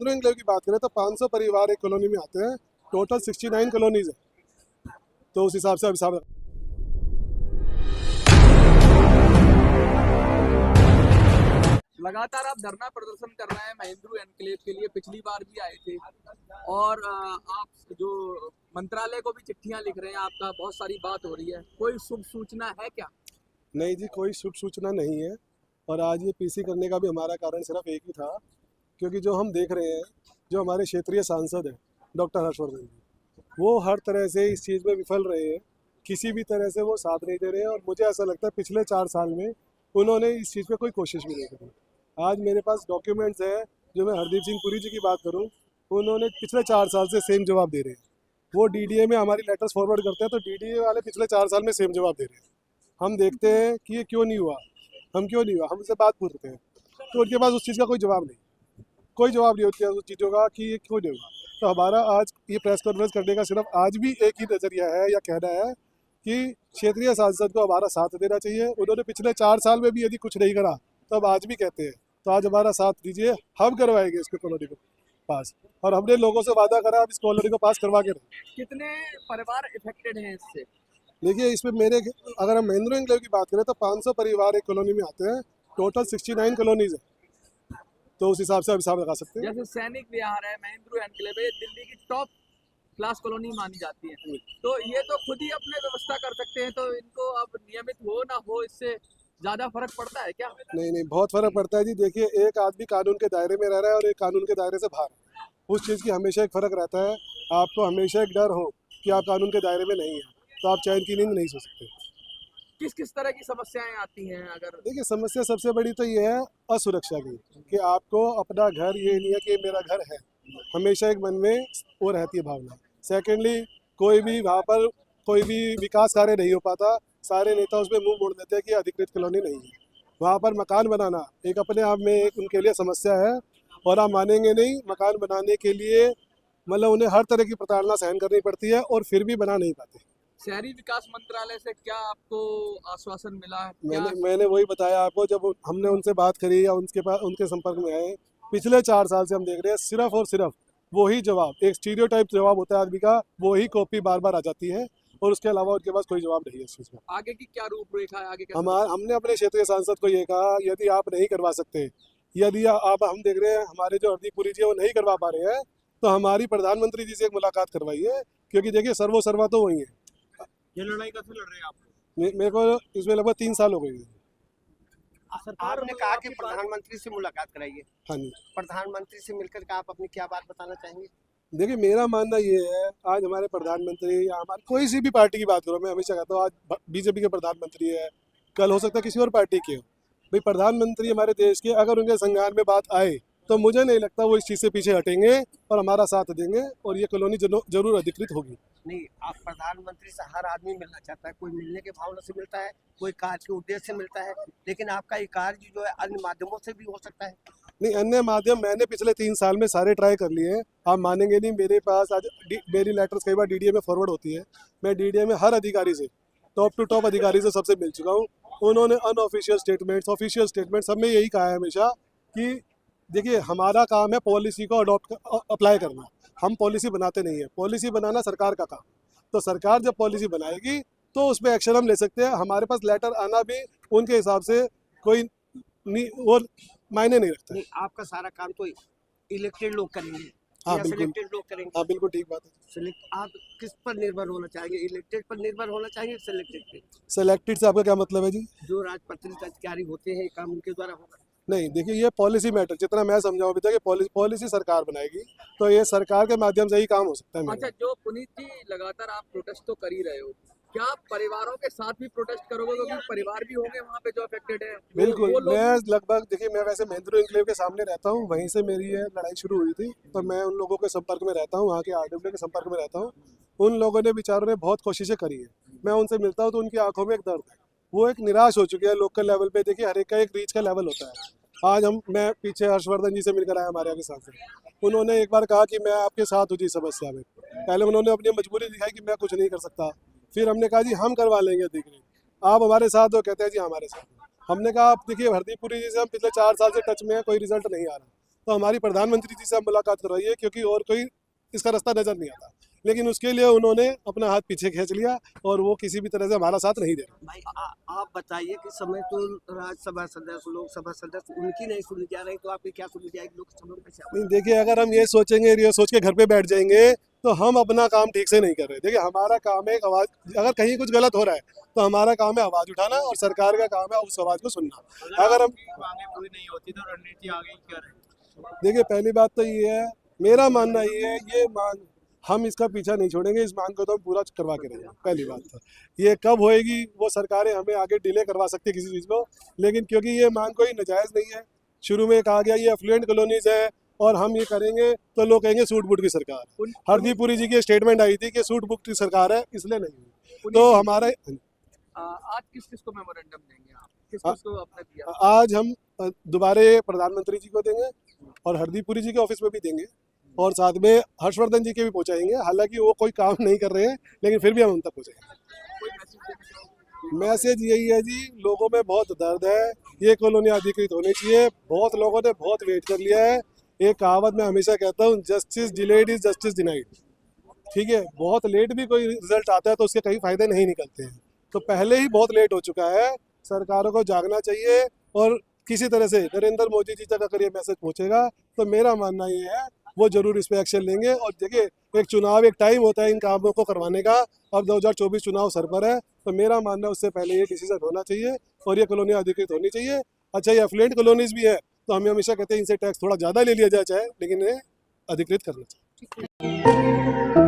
Mahendra enclave की बात करें तो 500 परिवार एक कॉलोनी में आते हैं, टोटल 69 कॉलोनीज है, तो उस हिसाब से अब हिसाब लगातार आप धरना प्रदर्शन कर रहे हैं महेंद्र एन्क्लेव के लिए। पिछली बार भी आए थे और आप जो मंत्रालय को भी चिट्ठियां लिख रहे हैं, आपका बहुत सारी बात हो रही है, कोई शुभ सूचना है क्या? नहीं जी, कोई शुभ सूचना नहीं है। और आज ये पीसी करने का भी हमारा कारण सिर्फ एक ही था, क्योंकि जो हम देख रहे हैं, जो हमारे क्षेत्रीय सांसद हैं डॉक्टर हर्षवर्धन जी, वो हर तरह से इस चीज़ में विफल रहे हैं, किसी भी तरह से वो साथ नहीं दे रहे हैं। और मुझे ऐसा लगता है पिछले 4 साल में उन्होंने इस चीज़ पे कोई कोशिश भी नहीं करी। आज मेरे पास डॉक्यूमेंट्स है, जो मैं हरदीप सिंह पुरी जी की बात करूं, उन्होंने पिछले 4 साल से सेम जवाब दे रहे हैं। वो डीडीए में हमारी लेटर्स फॉरवर्ड करते हैं, तो डीडीए वाले पिछले 4 साल में सेम जवाब दे रहे हैं। हम देखते हैं कि ये क्यों नहीं हुआ, हम क्यों नहीं हुआ, हम उनसे बात पूछते हैं, तो उनके पास उस चीज़ का कोई जवाब नहीं, कोई जवाब नहीं होता उस चीज़ों का कि ये क्यों नहीं हुआ। तो हमारा आज ये प्रेस कॉन्फ्रेंस करने का सिर्फ आज भी एक ही नज़रिया है या कहना है कि क्षेत्रीय सांसद को हमारा साथ देना चाहिए। उन्होंने पिछले 4 साल में भी यदि कुछ नहीं करा तो अब आज भी कहते हैं, तो आज हमारा साथ दीजिए, हम करवाएंगे इसको कॉलोनी को पास। और हमने लोगों से वादा करा, अब इस कॉलोनी को पास करवा के रहें। कितने परिवार इफेक्टेड हैं इससे? देखिए, इसमें मेरे अगर हम महेंद्र एन्क्लेव की बात करें तो 500 परिवार एक कॉलोनी में आते हैं, टोटल 69 कॉलोनीज है, तो उस हिसाब से आप हिसाब लगा सकते हैं। जैसे सैनिक विहार है, महेंद्र एन्क्लेव है, दिल्ली की टॉप क्लास कॉलोनी मानी जाती है, तो ये तो खुद ही अपने व्यवस्था कर सकते हैं, तो इनको अब नियमित हो ना हो इससे ज्यादा फर्क पड़ता है क्या? नहीं नहीं, बहुत फर्क पड़ता है जी। देखिए, एक आदमी कानून के दायरे में रह रहा है और एक कानून के दायरे से बाहर है, उस चीज़ की हमेशा एक फ़र्क रहता है। आपको हमेशा एक डर हो कि आप कानून के दायरे में नहीं हैं, तो आप चैन की नींद नहीं सो सकते। किस किस तरह की समस्याएं आती हैं अगर? देखिए, समस्या सबसे बड़ी तो ये है असुरक्षा की, कि आपको अपना घर, ये नहीं है कि मेरा घर है, हमेशा एक मन में वो रहती है भावना। सेकेंडली, कोई भी वहाँ पर कोई भी विकास कार्य नहीं हो पाता, सारे नेता उसमें मुंह मोड़ देते हैं कि अधिकृत कॉलोनी नहीं है। वहाँ पर मकान बनाना एक अपने आप में एक उनके लिए समस्या है, और आप मानेंगे नहीं, मकान बनाने के लिए मतलब उन्हें हर तरह की प्रताड़ना सहन करनी पड़ती है और फिर भी बना नहीं पाते। शहरी विकास मंत्रालय से क्या आपको आश्वासन मिला है? मैंने वही बताया आपको, जब हमने उनसे बात करी या उनके पास उनके संपर्क में आए, पिछले 4 साल से हम देख रहे हैं सिर्फ और सिर्फ वही जवाब, एक स्टीरियोटाइप जवाब होता है आदमी का, वही कॉपी बार बार आ जाती है, और उसके अलावा उनके पास कोई जवाब नहीं है इस चीज़ में। आगे की क्या रूपरेखा है? आगे हमने अपने क्षेत्रीय सांसद को ये कहा, यदि आप नहीं करवा सकते, यदि आप, हम देख रहे हैं हमारे जो हरदीप पुरी जी है वो नहीं करवा पा रहे हैं, तो हमारी प्रधानमंत्री जी से एक मुलाकात करवाइए, क्योंकि देखिए सर्वो तो वही है। ये लड़ाई कब से लड़ रहे हैं आप? मेरे को इसमें लगभग 3 साल हो गए हैं। आपने कहा कि प्रधानमंत्री से मुलाकात कराइए, हाँ जी। प्रधानमंत्री से मिलकर के आप अपनी क्या बात बताना चाहेंगे? देखिए, मेरा मानना ये है, आज हमारे प्रधानमंत्री या हमारे कोई सी भी पार्टी की बात करो, मैं हमेशा कहता हूँ आज बीजेपी के प्रधानमंत्री है, कल हो सकता है किसी और पार्टी के हो, भाई प्रधानमंत्री हमारे देश के, अगर उनके संज्ञान में बात आए तो मुझे नहीं लगता वो इस चीज़ से पीछे हटेंगे और हमारा साथ देंगे, और ये कॉलोनी जरूर अधिकृत होगी। नहीं, आप प्रधानमंत्री से हर आदमी मिलना चाहता है, कोई मिलने के भावना से मिलता है, कोई कार्य के उद्देश्य से मिलता है, लेकिन आपका ये कार्य जो है अन्य माध्यमों से भी हो सकता है। नहीं, अन्य माध्यम मैंने पिछले 3 साल में सारे ट्राई कर लिए हैं। आप मानेंगे नहीं, मेरे पास आज मेरी लेटर्स कई बार डीडीए में फॉरवर्ड होती है। मैं डीडीए में हर अधिकारी से, टॉप टू टॉप अधिकारी से सबसे मिल चुका हूँ। उन्होंने अनऑफिशियल स्टेटमेंट्स, ऑफिशियल स्टेटमेंट, सब में यही कहा है हमेशा कि देखिए, हमारा काम है पॉलिसी को अप्लाई करना, हम पॉलिसी बनाते नहीं है, पॉलिसी बनाना सरकार का काम। तो सरकार जब पॉलिसी बनाएगी तो उस पर एक्शन हम ले सकते हैं। हमारे पास लेटर आना भी उनके हिसाब से कोई और मायने नहीं रखता है। नहीं, आपका सारा काम तो इलेक्टेड लोग करेंगे। हाँ या बिल्कुल, सिलेक्टेड लोग करेंगे। हाँ बिल्कुल ठीक बात है। आप किस पर निर्भर होना चाहेंगे, इलेक्टेड पर निर्भर होना चाहेंगे, सिलेक्टेड पे? सेलेक्टेड से आपका क्या मतलब है जी? जो राजपत्रित अधिकारी होते हैं, काम उनके द्वारा होगा? नहीं, देखिए, ये पॉलिसी मैटर, जितना मैं समझाऊँ अभी तक, ये पॉलिसी सरकार बनाएगी, तो ये सरकार के माध्यम से ही काम हो सकता है मेरा। अच्छा, जो पुनीत जी लगातार आप प्रोटेस्ट तो कर ही रहे हो, क्या आप परिवारों के साथ भी प्रोटेस्ट करोगे? क्योंकि परिवार भी होंगे वहाँ पे जो अफेक्टेड है। बिल्कुल, मैं लगभग, देखिए, मैं वैसे महेंद्र एन्क्लेव के सामने रहता हूँ, वहीं से मेरी ये लड़ाई शुरू हुई थी, तो मैं उन लोगों के संपर्क में रहता हूँ, वहाँ के आरडब्ल्यू के संपर्क में रहता हूँ। उन लोगों ने, बेचारों ने बहुत कोशिशें करी है, मैं उनसे मिलता हूँ तो उनकी आंखों में एक दर्द है, वो एक निराश हो चुके हैं लोकल लेवल पे। देखिए, हर एक का एक रीच का लेवल होता है। आज मैं पीछे हर्षवर्धन जी से मिलकर आया, हमारे आगे सांसद, उन्होंने एक बार कहा कि मैं आपके साथ हूँ जी समस्या में। पहले उन्होंने अपनी मजबूरी दिखाई कि मैं कुछ नहीं कर सकता, फिर हमने कहा जी हम करवा लेंगे, देख रहे आप हमारे साथ हो, कहते हैं जी हमारे साथ। हमने कहा आप देखिए, हरदीप पुरी जी से हम पिछले 4 साल से टच में है, कोई रिजल्ट नहीं आ रहा, तो हमारी प्रधानमंत्री जी से हम मुलाकात करवाइए, क्योंकि और कोई इसका रास्ता नज़र नहीं आता। लेकिन उसके लिए उन्होंने अपना हाथ पीछे खींच लिया और वो किसी भी तरह से हमारा साथ नहीं दे रहे। भाई आप बताइए कि समय तो राज्यसभा सदस्य, लोकसभा सदस्य उनकी नहीं सुनी जा रही, तो आपकी क्या सुनी जाएगी लोकसभा में? कैसे नहीं, देखिए, अगर हम ये सोचेंगे, ये सोच के घर पे बैठ जाएंगे तो हम अपना काम ठीक से नहीं कर रहे। देखिए, हमारा काम है आवाज़, अगर कहीं कुछ गलत हो रहा है तो हमारा काम है आवाज़ उठाना और सरकार का काम है उस आवाज़ को सुनना। अगर हम मांगे पूरी नहीं होती तो रणनीति आगे क्या रहेगी? देखिए, पहली बात तो ये है, मेरा मानना ये है, ये मांग हम इसका पीछा नहीं छोड़ेंगे, इस मांग को तो हम पूरा करवा के रहेंगे। पहली बात तो ये कब होएगी, वो सरकारें हमें आगे डिले करवा सकती है किसी चीज़ को, लेकिन क्योंकि ये मांग कोई नाजायज़ नहीं है, शुरू में कहा गया ये एफ्लुएंट कॉलोनीज है और हम ये करेंगे तो लोग कहेंगे सूट बूट की सरकार है। हरदीपुरी जी की स्टेटमेंट आई थी कि सूट बूट की सरकार है, इसलिए नहीं हुई। तो हमारा आज किस किस को मेमोरेंडम देंगे आप? किस किस को आपने दिया? आज हम दोबारे प्रधानमंत्री जी को देंगे और हरदीपुरी जी के ऑफिस में भी देंगे और साथ में हर्षवर्धन जी के भी पहुंचाएंगे। हालांकि वो कोई काम नहीं कर रहे हैं, लेकिन फिर भी हम उन तक पहुंचाएंगे। कोई मैसेज देना चाहोगे? मैसेज यही है जी, लोगों में बहुत दर्द है, ये कॉलोनी अधिकृत होनी चाहिए। बहुत लोगों ने बहुत वेट कर लिया है। एक कहावत मैं हमेशा कहता हूँ, justice delayed is justice denied. ठीक है, बहुत लेट भी कोई रिजल्ट आता है तो उसके कई फायदे नहीं निकलते हैं। तो पहले ही बहुत लेट हो चुका है, सरकारों को जागना चाहिए और किसी तरह से नरेंद्र मोदी जी तक अगर ये मैसेज पहुंचेगा तो मेरा मानना ये है वो जरूर इस पर एक्शन लेंगे। और देखिए, एक चुनाव, एक टाइम होता है इन कामों को करवाने का। अब 2024 चुनाव सर पर है, तो मेरा मानना है उससे पहले ये डिसीजन होना चाहिए और ये कॉलोनी अधिकृत होनी चाहिए। अच्छा, ये एफ्लुएंट कॉलोनीज भी है तो हम हमेशा कहते हैं इनसे टैक्स थोड़ा ज़्यादा ले लिया जाए चाहे, लेकिन ये अधिकृत करना चाहिए।